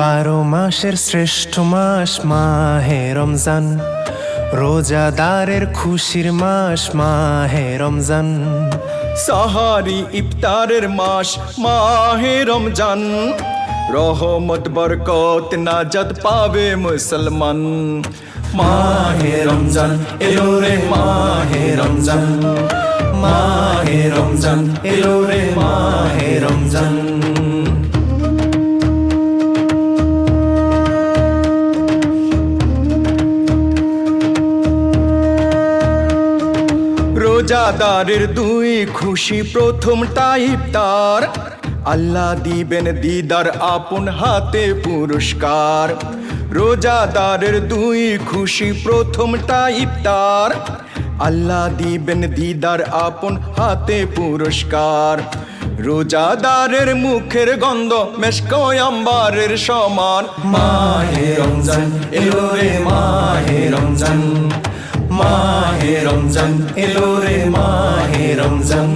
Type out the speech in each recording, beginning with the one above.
12 মাসের শ্রেষ্ঠ মাস মাহে রমজান, রোজাদারের খুশির মাস মাহে রমজান। সাহারি ইফতারের মাস মাহে রমজান, রহমত বরকত নাজাত পাবে মুসলমান। মাহে রমজান এলো রে মাহে রমজান, মাহে রমজান এলো রে মাহে রমজান। রোজাদারের দুই খুশি, প্রথমটা ইফতার, আল্লাহ দিবেন দিদার আপন হাতে পুরস্কার। রোজাদারের দুই খুশি, প্রথমটা ইফতার, আল্লাহ দিবেন দিদার আপন হাতে পুরস্কার। রোজাদারের মুখের গন্ধ মেশক আম্বারের সমান। মাহে রমজান এলো রে মাহে রমজান, মাহে রমজান এলো রে মাহে রমজান।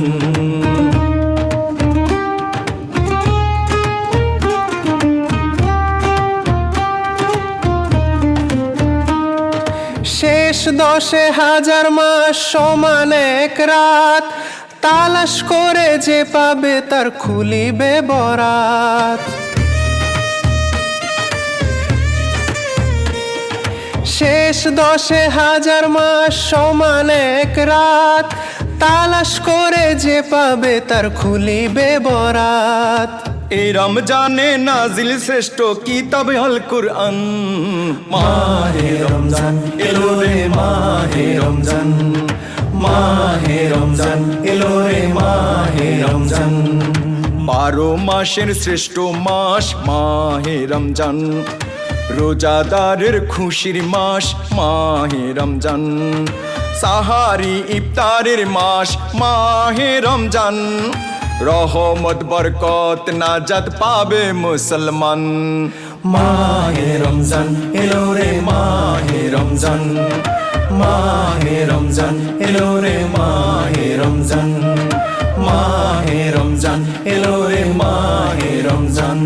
শেষ 10,000 মাস সমান এক রাত, তালাশ করে যে পাবে তার খুলিবে বরাত। শেষ 10,000 মাস সমান এক রাত, তালাশ করে যে পাবে তার খুলিবে বরাত। এই রমজানে নাজিল শ্রেষ্ঠ কিতাব আল কুরআন। মাহে রমজান এলো রে মাহে রমজান, মাহে রমজান এলো রে মাহে রমজান। 12 মাসের শ্রেষ্ঠ মাস মাহে রমজান, রোজাদারের খুশির মাস মাহে রমজান। সাহারি ইফতারের মাস মাহে রমজান, রহমত বরকত নাজাত পাবে মুসলমান। মাহে রমজান এলো রে মাহে রমজান, মাহে রমজান এলো রে মাহে রমজান, মাহে রমজান এলো রে মাহে রমজান।